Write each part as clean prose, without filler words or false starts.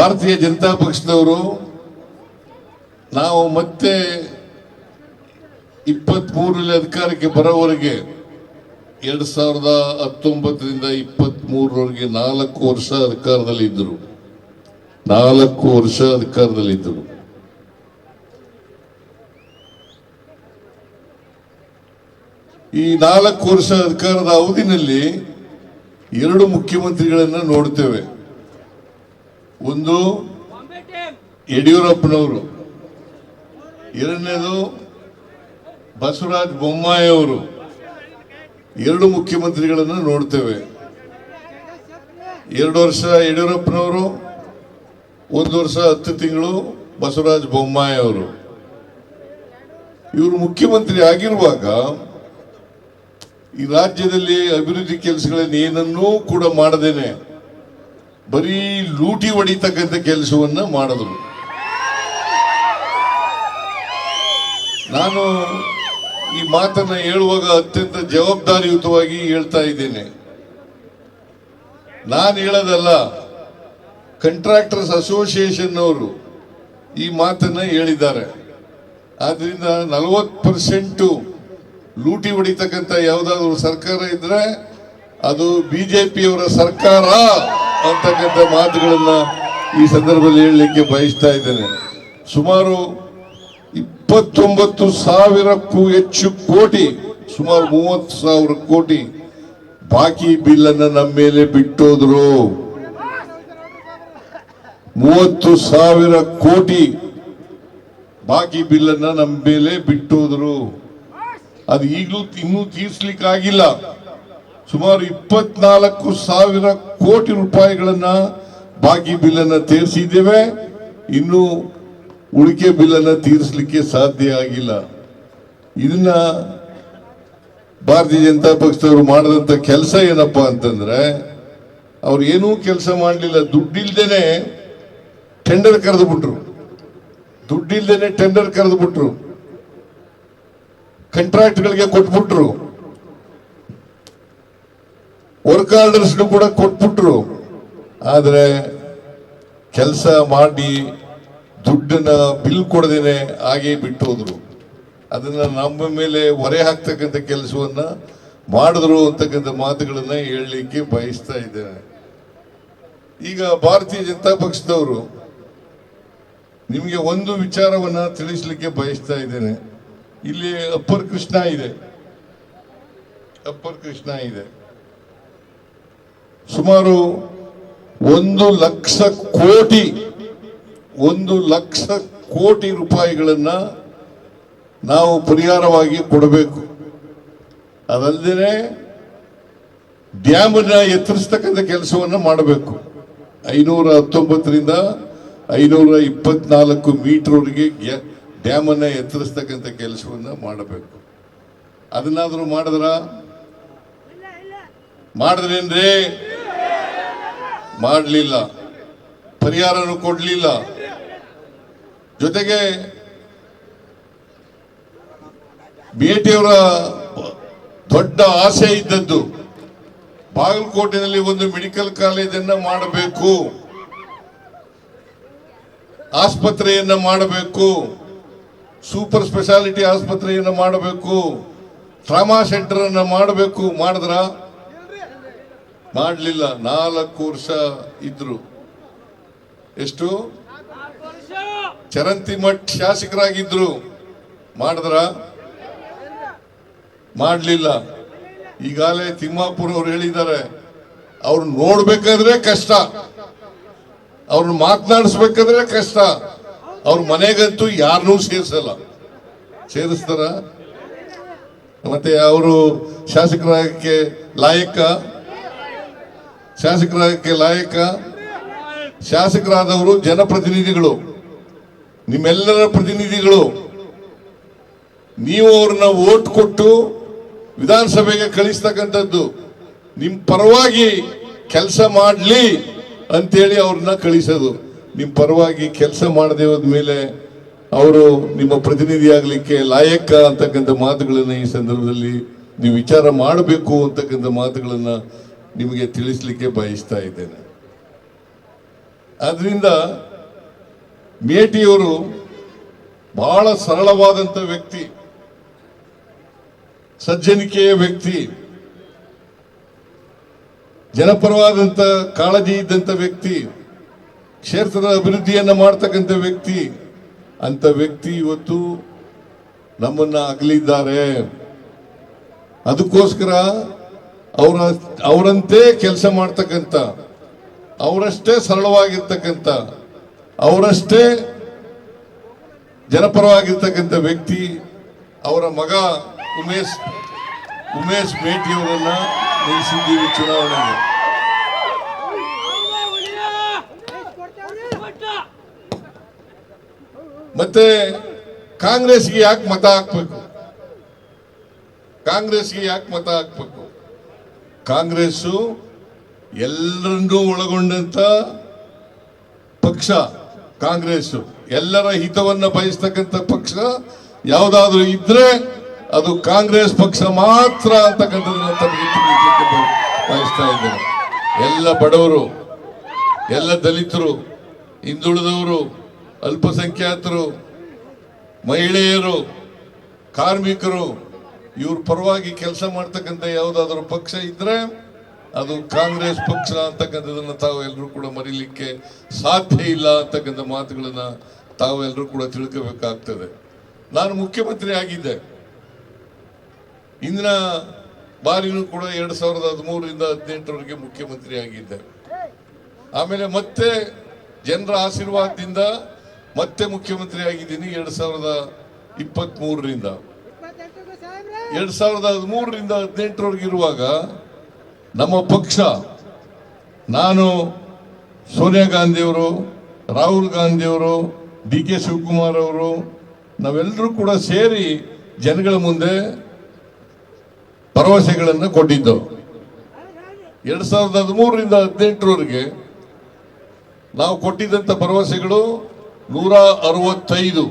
ಭಾರತೀಯ ಜನತಾ ಪಕ್ಷದವರು ನಾವು ಮತ್ತೆ 23ರಲ್ಲಿ ಅಧಿಕಾರಕ್ಕೆ ಬರೋವರೆಗೆ 2019ರಿಂದ 23ರವರೆಗೆ 4 ವರ್ಷ ಅಧಿಕಾರದಲ್ಲಿದ್ದರು. 4 ವರ್ಷ ಅಧಿಕಾರದಲ್ಲಿದ್ದರು. ಈ 4 ವರ್ಷ ಅಧಿಕಾರದ ಅವಧಿನಲ್ಲಿ 2 ಮುಖ್ಯಮಂತ್ರಿಗಳನ್ನ ನೋಡ್ತೇವೆ. ಒಂದು ಯಡಿಯೂರಪ್ಪನವರು, ಎರಡನೇದು ಬಸವರಾಜ ಬೊಮ್ಮಾಯಿ ಅವರು. 2 ಮುಖ್ಯಮಂತ್ರಿಗಳನ್ನ ನೋಡ್ತೇವೆ. 2 ವರ್ಷ ಯಡಿಯೂರಪ್ಪನವರು, 1 ವರ್ಷ 10 ತಿಂಗಳು ಬಸವರಾಜ ಬೊಮ್ಮಾಯಿ ಅವರು. ಇವರು ಮುಖ್ಯಮಂತ್ರಿ ಆಗಿರುವಾಗ ಈ ರಾಜ್ಯದಲ್ಲಿ ಅಭಿವೃದ್ಧಿ ಕೆಲಸಗಳನ್ನು ಏನನ್ನೂ ಕೂಡ ಮಾಡದೇನೆ ಬರೀ ಲೂಟಿ ಹೊಡಿತಕ್ಕಂಥ ಕೆಲಸವನ್ನ ಮಾಡಿದ್ರು. ನಾನು ಈ ಮಾತನ್ನ ಹೇಳುವಾಗ ಅತ್ಯಂತ ಜವಾಬ್ದಾರಿಯುತವಾಗಿ ಹೇಳ್ತಾ ಇದ್ದೇನೆ. ನಾನು ಹೇಳೋದಲ್ಲ, ಕಾಂಟ್ರಾಕ್ಟರ್ಸ್ ಅಸೋಸಿಯೇಷನ್ ಅವರು ಈ ಮಾತನ್ನ ಹೇಳಿದ್ದಾರೆ. ಆದ್ರಿಂದ 40% ಲೂಟಿ ಹೊಡಿತಕ್ಕಂಥ ಯಾವುದಾದ್ರೂ ಸರ್ಕಾರ ಇದ್ರೆ ಅದು ಬಿಜೆಪಿಯವರ ಸರ್ಕಾರ ಅಂತಕ್ಕಂಥ ಮಾತುಗಳನ್ನ ಈ ಸಂದರ್ಭದಲ್ಲಿ ಹೇಳಲಿಕ್ಕೆ ಬಯಸ್ತಾ ಇದ್ದೇನೆ. ಸುಮಾರು 29,000ಕ್ಕೂ ಹೆಚ್ಚು ಕೋಟಿ, ಸುಮಾರು 30,000 ಕೋಟಿ ಬಾಕಿ ಬಿಲ್ ಅನ್ನ ನಮ್ಮ ಮೇಲೆ ಬಿಟ್ಟೋದ್ರು. 30,000 ಕೋಟಿ ಬಾಕಿ ಬಿಲ್ ಅನ್ನ ನಮ್ಮ ಮೇಲೆ ಬಿಟ್ಟೋದ್ರು. ಅದು ಈಗಲೂ ಇನ್ನೂ ತೀರ್ಸ್ಲಿಕ್ಕಾಗಿಲ್ಲ. ಸುಮಾರು 24,000 ಕೋಟಿ ರೂಪಾಯಿಗಳನ್ನ ಬಾಕಿ ಬಿಲ್ ಅನ್ನ ತೀರಿಸಿದ್ದೇವೆ. ಇನ್ನು ಉಳಿಕೆ ಬಿಲ್ ಅನ್ನ ತೀರಿಸಲಿಕ್ಕೆ ಸಾಧ್ಯ ಆಗಿಲ್ಲ. ಇದನ್ನ ಭಾರತೀಯ ಜನತಾ ಪಕ್ಷದವರು ಮಾಡಿದಂತ ಕೆಲಸ ಏನಪ್ಪಾ ಅಂತಂದ್ರೆ, ಅವ್ರು ಏನೂ ಕೆಲಸ ಮಾಡಲಿಲ್ಲ. ದುಡ್ಡಿಲ್ದೇನೆ ಟೆಂಡರ್ ಕರೆದು ಬಿಟ್ರು. ದುಡ್ಡಿಲ್ದೇನೆ ಟೆಂಡರ್ ಕರೆದು ಬಿಟ್ರು. ಕಾಂಟ್ರಾಕ್ಟ್ಗಳಿಗೆ ಕೊಟ್ಬಿಟ್ರು. ವರ್ಕ್ ಆರ್ಡರ್ಸ್ ಕೂಡ ಕೊಟ್ಬಿಟ್ರು. ಆದ್ರೆ ಕೆಲಸ ಮಾಡಿ ದುಡ್ಡನ್ನ ಬಿಲ್ ಕೊಡದೇನೆ ಹಾಗೆ ಬಿಟ್ಟು ಹೋದ್ರು. ಅದನ್ನ ನಮ್ಮ ಮೇಲೆ ಹೊರೆ ಹಾಕ್ತಕ್ಕಂಥ ಕೆಲಸವನ್ನ ಮಾಡಿದ್ರು ಅಂತಕ್ಕಂಥ ಮಾತುಗಳನ್ನ ಹೇಳಲಿಕ್ಕೆ ಬಯಸ್ತಾ ಇದ್ದೇನೆ. ಈಗ ಭಾರತೀಯ ಜನತಾ ಪಕ್ಷದವರು ನಿಮಗೆ ಒಂದು ವಿಚಾರವನ್ನ ತಿಳಿಸಲಿಕ್ಕೆ ಬಯಸ್ತಾ ಇದ್ದೇನೆ. ಇಲ್ಲಿ ಅಪ್ಪರ್ ಕೃಷ್ಣ ಇದೆ. ಸುಮಾರು 1 ಲಕ್ಷ ಕೋಟಿ ರೂಪಾಯಿಗಳನ್ನ ನಾವು ಪರಿಹಾರವಾಗಿ ಕೊಡಬೇಕು. ಅದಲ್ಲದೆ ಡ್ಯಾಮ್ ಅನ್ನ ಎತ್ತರಿಸ್ತಕ್ಕಂಥ ಕೆಲಸವನ್ನ ಮಾಡಬೇಕು. 519ರಿಂದ 524 ಮೀಟರ್ವರೆಗೆ ಡ್ಯಾಮ್ ಅನ್ನ ಎತ್ತರಿಸ್ತಕ್ಕಂಥ ಕೆಲಸವನ್ನ ಮಾಡಬೇಕು. ಅದನ್ನಾದ್ರೂ ಮಾಡಿದ್ರೇನ್ರಿ? ಮಾಡಲಿಲ್ಲ. ಪರಿಹಾರನೂ ಕೊಡ್ಲಿಲ್ಲ. ಜೊತೆಗೆ ಬೇಟಿಯವರ ದೊಡ್ಡ ಆಸೆ ಇದ್ದದ್ದು ಬಾಗಲಕೋಟೆಯಲ್ಲಿ ಒಂದು ಮೆಡಿಕಲ್ ಕಾಲೇಜನ್ನ ಮಾಡಬೇಕು, ಆಸ್ಪತ್ರೆಯನ್ನ ಮಾಡಬೇಕು, ಸೂಪರ್ ಸ್ಪೆಷಾಲಿಟಿ ಆಸ್ಪತ್ರೆಯನ್ನ ಮಾಡಬೇಕು, ಟ್ರಾಮಾ ಸೆಂಟರ್ ಅನ್ನ ಮಾಡಬೇಕು. ಮಾಡಲಿಲ್ಲ. 4 ವರ್ಷ ಇದ್ರು. ಎಷ್ಟು? ಚರಂತಿಮಠ್ ಶಾಸಕರಾಗಿದ್ರು. ಮಾಡಲಿಲ್ಲ. ಈಗಾಗಲೇ ತಿಮ್ಮಾಪುರ ಅವರು ಹೇಳಿದ್ದಾರೆ, ಅವ್ರು ನೋಡ್ಬೇಕಾದ್ರೆ ಕಷ್ಟ, ಅವ್ರನ್ನ ಮಾತನಾಡಿಸ್ಬೇಕಾದ್ರೆ ಕಷ್ಟ. ಅವ್ರ ಮನೆಗಂತೂ ಯಾರನ್ನೂ ಸೇರಿಸ್ತಾರ? ಮತ್ತೆ ಅವರು ಶಾಸಕರಾಗಕ್ಕೆ ಲಾಯಕ? ಶಾಸಕರಾದವರು ಜನಪ್ರತಿನಿಧಿಗಳು, ನಿಮ್ಮೆಲ್ಲರ ಪ್ರತಿನಿಧಿಗಳು. ನೀವು ಅವ್ರನ್ನ ವೋಟ್ ಕೊಟ್ಟು ವಿಧಾನಸಭೆಗೆ ಕಳಿಸ್ತಕ್ಕಂಥದ್ದು. ನಿಮ್ ಪರವಾಗಿ ಕೆಲಸ ಮಾಡಲಿ ಅಂತೇಳಿ ಅವ್ರನ್ನ ಕಳಿಸೋದು. ನಿಮ್ ಪರವಾಗಿ ಕೆಲಸ ಮಾಡದೆ ಹೋದ್ಮೇಲೆ ಅವರು ನಿಮ್ಮ ಪ್ರತಿನಿಧಿ ಆಗ್ಲಿಕ್ಕೆ ಲಾಯಕ ಅಂತಕ್ಕಂಥ ಮಾತುಗಳನ್ನ ಈ ಸಂದರ್ಭದಲ್ಲಿ ನೀವು ವಿಚಾರ ಮಾಡಬೇಕು ಅಂತಕ್ಕಂಥ ಮಾತುಗಳನ್ನ ನಿಮಗೆ ತಿಳಿಸ್ಲಿಕ್ಕೆ ಬಯಸ್ತಾ ಇದ್ದೇನೆ. ಆದ್ರಿಂದ ಮೇಟಿಯವರು ಬಹಳ ಸರಳವಾದಂತ ವ್ಯಕ್ತಿ, ಸಜ್ಜನಿಕೆಯ ವ್ಯಕ್ತಿ, ಜನಪರವಾದಂತ ಕಾಳಜಿ ಇದ್ದಂತ ವ್ಯಕ್ತಿ, ಕ್ಷೇತ್ರದ ಅಭಿವೃದ್ಧಿಯನ್ನ ಮಾಡ್ತಕ್ಕಂಥ ವ್ಯಕ್ತಿ. ಅಂತ ವ್ಯಕ್ತಿ ಇವತ್ತು ನಮ್ಮನ್ನ ಅಗಲಿದ್ದಾರೆ. ಅದಕ್ಕೋಸ್ಕರ ಅವರಂತೆ ಕೆಲಸ ಮಾಡ್ತಕ್ಕಂಥ, ಅವರಷ್ಟೇ ಸರಳವಾಗಿರ್ತಕ್ಕಂಥ, ಅವರಷ್ಟೇ ಜನಪರವಾಗಿರ್ತಕ್ಕಂಥ ವ್ಯಕ್ತಿ ಅವರ ಮಗ ಉಮೇಶ್ ಮೇಟಿಯವರನ್ನ ನಿಲ್ಲಿಸಿದ್ದೀವಿ ಚುನಾವಣೆಗೆ. ಮತ್ತೆ ಕಾಂಗ್ರೆಸ್ಗೆ ಯಾಕೆ ಮತ ಹಾಕ್ಬೇಕು? ಕಾಂಗ್ರೆಸ್ಗೆ ಯಾಕೆ ಮತ ಹಾಕ್ಬೇಕು? ಕಾಂಗ್ರೆಸ್ ಎಲ್ಲರನ್ನೂ ಒಳಗೊಂಡಂತ ಪಕ್ಷ. ಕಾಂಗ್ರೆಸ್ ಎಲ್ಲರ ಹಿತವನ್ನ ಬಯಸ್ತಕ್ಕಂಥ ಪಕ್ಷ ಯಾವುದಾದ್ರೂ ಇದ್ರೆ ಅದು ಕಾಂಗ್ರೆಸ್ ಪಕ್ಷ ಮಾತ್ರ ಅಂತಕ್ಕಂಥದ್ದನ್ನ ತಮಗೆ ತಿಳಿಸಲಿಕ್ಕೆ ಬಯಸ್ತಾ ಇದ್ದೇನೆ. ಎಲ್ಲ ಬಡವರು, ಎಲ್ಲ ದಲಿತರು, ಹಿಂದುಳಿದವರು, ಅಲ್ಪಸಂಖ್ಯಾತರು, ಮಹಿಳೆಯರು, ಕಾರ್ಮಿಕರು, ಇವ್ರ ಪರವಾಗಿ ಕೆಲಸ ಮಾಡ್ತಕ್ಕಂಥ ಯಾವುದಾದ್ರೂ ಪಕ್ಷ ಇದ್ರೆ ಅದು ಕಾಂಗ್ರೆಸ್ ಪಕ್ಷ ಅಂತಕ್ಕಂಥದನ್ನ ತಾವೆಲ್ಲರೂ ಕೂಡ ಮರೀಲಿಕ್ಕೆ ಸಾಧ್ಯ ಇಲ್ಲ ಅಂತಕ್ಕಂಥ ಮಾತುಗಳನ್ನ ತಾವೆಲ್ಲರೂ ಕೂಡ ತಿಳ್ಕೋಬೇಕಾಗ್ತದೆ. ನಾನು ಮುಖ್ಯಮಂತ್ರಿ ಆಗಿದ್ದೆ, ಇಂದಿನ ಬಾರಿನೂ ಕೂಡ 2013ರಿಂದ 2018ರವರೆಗೆ ಮುಖ್ಯಮಂತ್ರಿ ಆಗಿದ್ದೆ. ಆಮೇಲೆ ಮತ್ತೆ ಜನರ ಆಶೀರ್ವಾದದಿಂದ ಮತ್ತೆ ಮುಖ್ಯಮಂತ್ರಿ ಆಗಿದ್ದೀನಿ 2023ರಿಂದ. 2013ರಿಂದ 2018ರವರೆಗೆ ಇರುವಾಗ ನಮ್ಮ ಪಕ್ಷ, ನಾನು, ಸೋನಿಯಾ ಗಾಂಧಿಯವರು, ರಾಹುಲ್ ಗಾಂಧಿಯವರು, DK ಶಿವಕುಮಾರ್ ಅವರು, ನಾವೆಲ್ಲರೂ ಕೂಡ ಸೇರಿ ಜನಗಳ ಮುಂದೆ ಭರವಸೆಗಳನ್ನು ಕೊಟ್ಟಿದ್ದೆವು. 2013ರಿಂದ 2018ರವರೆಗೆ ನಾವು ಕೊಟ್ಟಿದ್ದಂಥ ಭರವಸೆಗಳು 165.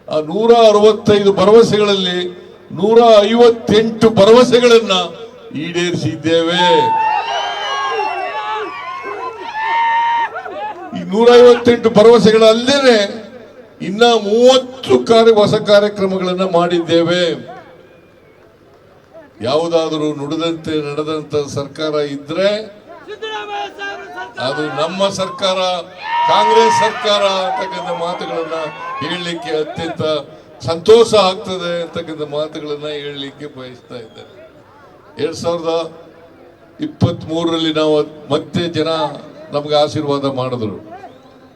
ಆ 165 ಭರವಸೆಗಳಲ್ಲಿ 158 ಭರವಸೆಗಳನ್ನ ಈಡೇರಿಸಿದ್ದೇವೆ. ಈ 158 ಭರವಸೆಗಳಲ್ಲೇ ಇನ್ನ 30 ಹೊಸ ಕಾರ್ಯಕ್ರಮಗಳನ್ನ ಮಾಡಿದ್ದೇವೆ. ಯಾವುದಾದರೂ ನುಡಿದಂತೆ ನಡೆದಂತ ಸರ್ಕಾರ ಇದ್ರೆ ಅದು ನಮ್ಮ ಸರ್ಕಾರ, ಕಾಂಗ್ರೆಸ್ ಸರ್ಕಾರ ಅಂತಕ್ಕಂಥ ಮಾತುಗಳನ್ನ ಹೇಳಲಿಕ್ಕೆ ಅತ್ಯಂತ ಸಂತೋಷ ಆಗ್ತದೆ ಅಂತಕ್ಕಂಥ ಮಾತುಗಳನ್ನ ಹೇಳಲಿಕ್ಕೆ ಬಯಸ್ತಾ ಇದ್ದಾರೆ. 2023ರಲ್ಲಿ ನಾವು ಮತ್ತೆ ಜನ ನಮ್ಗೆ ಆಶೀರ್ವಾದ ಮಾಡಿದ್ರು.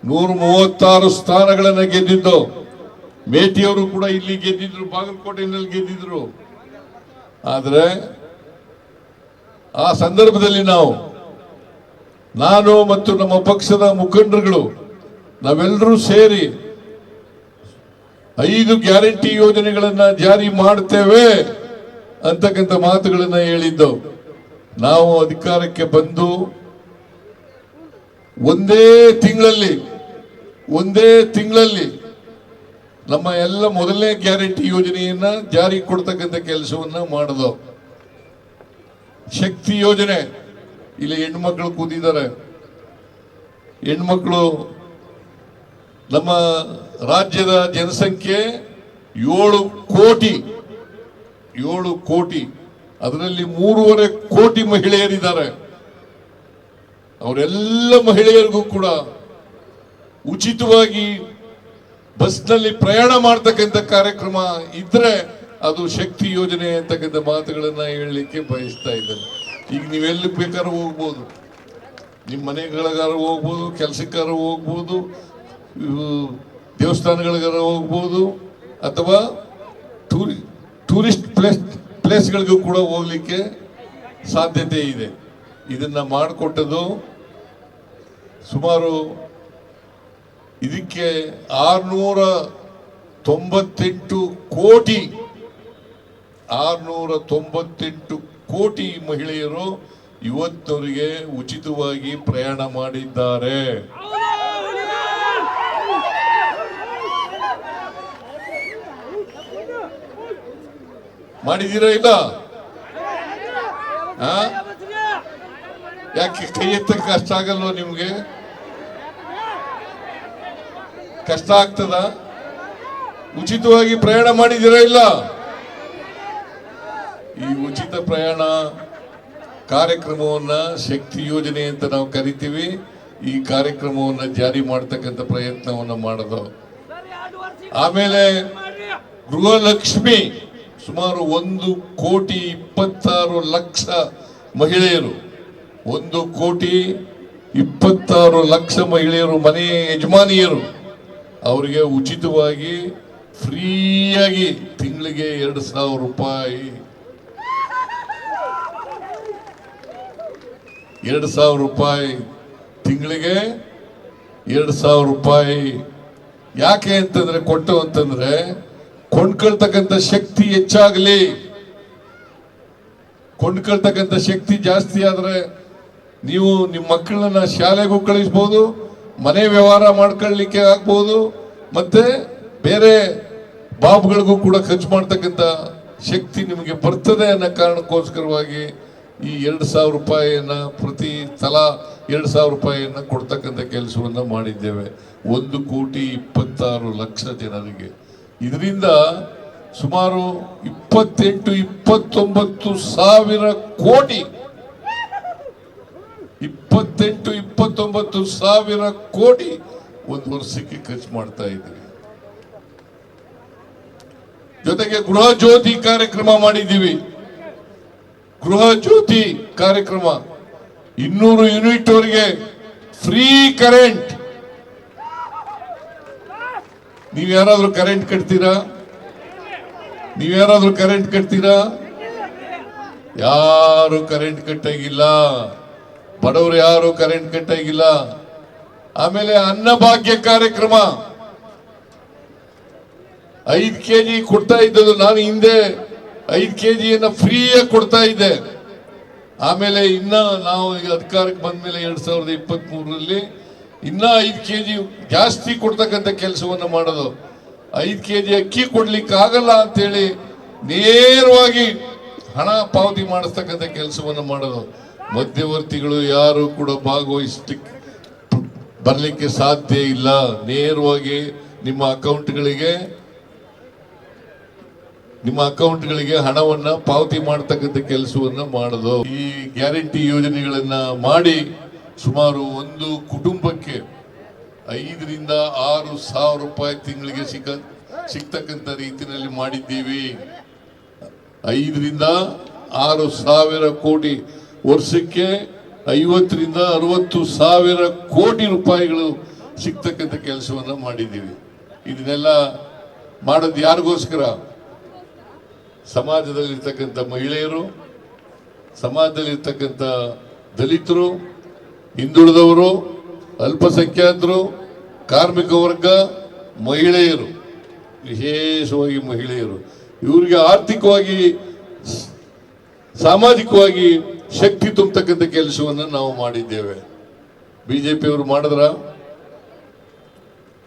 136 ಸ್ಥಾನಗಳನ್ನ ಗೆದ್ದಿದ್ದು. ಮೇಟಿಯವರು ಕೂಡ ಇಲ್ಲಿ ಗೆದ್ದಿದ್ರು, ಬಾಗಲಕೋಟೆಯಲ್ಲಿ ಗೆದ್ದಿದ್ರು. ಆದ್ರೆ ಆ ಸಂದರ್ಭದಲ್ಲಿ ನಾನು ಮತ್ತು ನಮ್ಮ ಪಕ್ಷದ ಮುಖಂಡರುಗಳು ನಾವೆಲ್ಲರೂ ಸೇರಿ 5 ಗ್ಯಾರಂಟಿ ಯೋಜನೆಗಳನ್ನ ಜಾರಿ ಮಾಡ್ತೇವೆ ಅಂತಕ್ಕಂಥ ಮಾತುಗಳನ್ನ ಹೇಳಿದ್ದು. ನಾವು ಅಧಿಕಾರಕ್ಕೆ ಬಂದು ಒಂದೇ ತಿಂಗಳಲ್ಲಿ ನಮ್ಮ ಎಲ್ಲ ಮೊದಲನೇ ಗ್ಯಾರಂಟಿ ಯೋಜನೆಯನ್ನ ಜಾರಿ ಕೊಡ್ತಕ್ಕಂಥ ಕೆಲಸವನ್ನ ಮಾಡಿದವು. ಶಕ್ತಿ ಯೋಜನೆ, ಇಲ್ಲಿ ಹೆಣ್ಮಕ್ಳು ಕೂತಿದ್ದಾರೆ. ಹೆಣ್ಮಕ್ಳು, ನಮ್ಮ ರಾಜ್ಯದ ಜನಸಂಖ್ಯೆ 7 ಕೋಟಿ, ಅದರಲ್ಲಿ 3.5 ಕೋಟಿ ಮಹಿಳೆಯರಿದ್ದಾರೆ. ಅವರೆಲ್ಲ ಮಹಿಳೆಯರಿಗೂ ಕೂಡ ಉಚಿತವಾಗಿ ಬಸ್ನಲ್ಲಿ ಪ್ರಯಾಣ ಮಾಡ್ತಕ್ಕಂಥ ಕಾರ್ಯಕ್ರಮ ಇದ್ರೆ ಅದು ಶಕ್ತಿ ಯೋಜನೆ ಅಂತಕ್ಕಂಥ ಮಾತುಗಳನ್ನ ಹೇಳಲಿಕ್ಕೆ ಬಯಸ್ತಾ ಇದ್ದೇನೆ. ಈಗ ನೀವೆಲ್ಲಿ ಬೇಕಾದ್ರೂ ಹೋಗ್ಬೋದು, ನಿಮ್ಮ ಮನೆಗಳಿಗಾರ ಹೋಗ್ಬೋದು, ಕೆಲಸಕ್ಕಾರ ಹೋಗ್ಬೋದು, ದೇವಸ್ಥಾನಗಳಿಗಾರ ಹೋಗ್ಬೋದು, ಅಥವಾ ಟೂರಿಸ್ಟ್ ಪ್ಲೇಸ್ಗಳಿಗೂ ಕೂಡ ಹೋಗ್ಲಿಕ್ಕೆ ಸಾಧ್ಯತೆ ಇದೆ. ಇದನ್ನ ಮಾಡಿಕೊಟ್ಟದು ಸುಮಾರು ಇದಕ್ಕೆ 698 ಕೋಟಿ ಮಹಿಳೆಯರು ಇವತ್ತವರಿಗೆ ಉಚಿತವಾಗಿ ಪ್ರಯಾಣ ಮಾಡಿದ್ದಾರೆ. ಮಾಡಿದ್ದೀರಾ ಇಲ್ಲ? ಯಾಕೆ ಕೈ ಎತ್ತಕ್ಕೆ ಕಷ್ಟ ಆಗಲ್ವ ನಿಮ್ಗೆ? ಕಷ್ಟ ಆಗ್ತದ? ಉಚಿತವಾಗಿ ಪ್ರಯಾಣ ಮಾಡಿದಿರಾ ಇಲ್ಲ? ಈ ಉಚಿತ ಪ್ರಯಾಣ ಕಾರ್ಯಕ್ರಮವನ್ನ ಶಕ್ತಿ ಯೋಜನೆ ಅಂತ ನಾವು ಕರಿತೀವಿ. ಈ ಕಾರ್ಯಕ್ರಮವನ್ನ ಜಾರಿ ಮಾಡತಕ್ಕಂಥ ಪ್ರಯತ್ನವನ್ನ ಮಾಡೋದು. ಆಮೇಲೆ ಗೃಹಲಕ್ಷ್ಮಿ ಸುಮಾರು 1,26,00,000 ಮಹಿಳೆಯರು, 1,26,00,000 ಮಹಿಳೆಯರು, ಮನೆ ಯಜಮಾನಿಯರು, ಅವರಿಗೆ ಉಚಿತವಾಗಿ ಫ್ರೀಯಾಗಿ ತಿಂಗಳಿಗೆ 2,000 ರೂಪಾಯಿ, 2,000 ರೂಪಾಯಿ ತಿಂಗಳಿಗೆ 2,000 ರೂಪಾಯಿ. ಯಾಕೆ ಅಂತಂದ್ರೆ ಕೊಟ್ಟು ಅಂತಂದ್ರೆ ಕೊಂಡ್ಕೊಳ್ತಕ್ಕಂಥ ಶಕ್ತಿ ಹೆಚ್ಚಾಗಲಿ. ಕೊಂಡ್ಕೊಳ್ತಕ್ಕಂಥ ಶಕ್ತಿ ಜಾಸ್ತಿ ಆದ್ರೆ ನೀವು ನಿಮ್ಮ ಮಕ್ಕಳನ್ನ ಶಾಲೆಗೂ ಕಳಿಸ್ಬೋದು, ಮನೆ ವ್ಯವಹಾರ ಮಾಡ್ಕೊಳ್ಳಿಕ್ಕೆ ಆಗ್ಬೋದು, ಮತ್ತೆ ಬೇರೆ ಬಾಬ್ಗಳಿಗೂ ಕೂಡ ಖರ್ಚು ಮಾಡ್ತಕ್ಕಂಥ ಶಕ್ತಿ ನಿಮಗೆ ಬರ್ತದೆ ಅನ್ನೋ ಕಾರಣಕ್ಕೋಸ್ಕರವಾಗಿ ಈ 2,000 ರೂಪಾಯಿಯನ್ನ ಪ್ರತಿ ತಲಾ 2,000 ರೂಪಾಯಿಯನ್ನ ಕೊಡ್ತಕ್ಕಂಥ ಕೆಲಸವನ್ನ ಮಾಡಿದ್ದೇವೆ 1,26,00,000 ಜನರಿಗೆ. ಇದರಿಂದ ಸುಮಾರು 28-29 ಕೋಟಿ 28-29 ಕೋಟಿ ಒಂದು ವರ್ಷಕ್ಕೆ ಖರ್ಚು ಮಾಡ್ತಾ ಇದ್ದೀವಿ. ಜೊತೆಗೆ ಗೃಹ ಜ್ಯೋತಿ ಕಾರ್ಯಕ್ರಮ ಮಾಡಿದ್ದೀವಿ. ಗೃಹ ಜ್ಯೋತಿ ಕಾರ್ಯಕ್ರಮ 200 ಯೂನಿಟ್ ವರೆಗೆ ಫ್ರೀ ಕರೆಂಟ್. ನೀವ್ಯಾರಾದ್ರೂ ಕರೆಂಟ್ ಕಟ್ತೀರಾ? ನೀವ್ಯಾರಾದ್ರೂ ಕರೆಂಟ್ ಕಟ್ತೀರಾ? ಯಾರು ಕರೆಂಟ್ ಕಟ್ಟಾಗಿಲ್ಲ, ಬಡವರು ಯಾರು ಕರೆಂಟ್ ಕಟ್ಟಾಗಿಲ್ಲ. ಆಮೇಲೆ ಅನ್ನಭಾಗ್ಯ ಕಾರ್ಯಕ್ರಮ 5 kg ಕೊಡ್ತಾ ಇದ್ದದ್ದು, ನಾನು ಹಿಂದೆ 5 kgಯನ್ನ ಫ್ರೀಯಾಗಿ ಕೊಡ್ತಾ ಇದ್ದೆ. ಆಮೇಲೆ ಇನ್ನ ನಾವು ಈಗ ಅಧಿಕಾರಕ್ಕೆ ಬಂದ ಮೇಲೆ 2023ರಲ್ಲಿ ಇನ್ನ 5 kg ಜಾಸ್ತಿ ಕೊಡ್ತಕ್ಕಂಥ ಕೆಲಸವನ್ನ ಮಾಡೋದು. 5 kg ಅಕ್ಕಿ ಕೊಡ್ಲಿಕ್ಕೆ ಆಗಲ್ಲ ಅಂತೇಳಿ ನೇರವಾಗಿ ಹಣ ಪಾವತಿ ಮಾಡಿಸ್ತಕ್ಕಂಥ ಕೆಲಸವನ್ನ ಮಾಡೋದು. ಮಧ್ಯವರ್ತಿಗಳು ಯಾರು ಕೂಡ ಭಾಗವಹಿಸ್ಲಿಕ್ಕೆ ಬರ್ಲಿಕ್ಕೆ ಸಾಧ್ಯ ಇಲ್ಲ. ನೇರವಾಗಿ ನಿಮ್ಮ ಅಕೌಂಟ್ಗಳಿಗೆ ಹಣವನ್ನ ಪಾವತಿ ಮಾಡತಕ್ಕಂಥ ಕೆಲಸವನ್ನ ಮಾಡೋದು. ಈ ಗ್ಯಾರಂಟಿ ಯೋಜನೆಗಳನ್ನ ಮಾಡಿ ಸುಮಾರು ಒಂದು ಕುಟುಂಬಕ್ಕೆ 5,000-6,000 ರೂಪಾಯಿ ತಿಂಗಳಿಗೆ ಸಿಗ್ತಕ್ಕಂಥ ರೀತಿಯಲ್ಲಿ ಮಾಡಿದ್ದೀವಿ. 5,000-6,000 ಕೋಟಿ, ವರ್ಷಕ್ಕೆ 50,000-60,000 ಕೋಟಿ ರೂಪಾಯಿಗಳು ಸಿಗ್ತಕ್ಕಂಥ ಕೆಲಸವನ್ನ ಮಾಡಿದ್ದೀವಿ. ಇದನ್ನೆಲ್ಲ ಮಾಡೋದು ಯಾರಿಗೋಸ್ಕರ? ಸಮಾಜದಲ್ಲಿರ್ತಕ್ಕಂಥ ಮಹಿಳೆಯರು, ಸಮಾಜದಲ್ಲಿರ್ತಕ್ಕಂಥ ದಲಿತರು, ಹಿಂದುಳಿದವರು, ಅಲ್ಪಸಂಖ್ಯಾತರು, ಕಾರ್ಮಿಕ ವರ್ಗ, ಮಹಿಳೆಯರು, ವಿಶೇಷವಾಗಿ ಮಹಿಳೆಯರು, ಇವರಿಗೆ ಆರ್ಥಿಕವಾಗಿ ಸಾಮಾಜಿಕವಾಗಿ ಶಕ್ತಿ ತುಂಬತಕ್ಕಂಥ ಕೆಲಸವನ್ನು ನಾವು ಮಾಡಿದ್ದೇವೆ. ಬಿಜೆಪಿಯವರು ಮಾಡಿದ್ರ?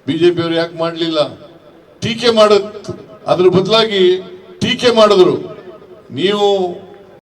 ಬಿಜೆಪಿಯವರು ಯಾಕೆ ಮಾಡಲಿಲ್ಲ? ಟೀಕೆ ಅದ್ರ ಬದಲಾಗಿ ಟೀಕೆ ಮಾಡಿದ್ರು. ನೀವು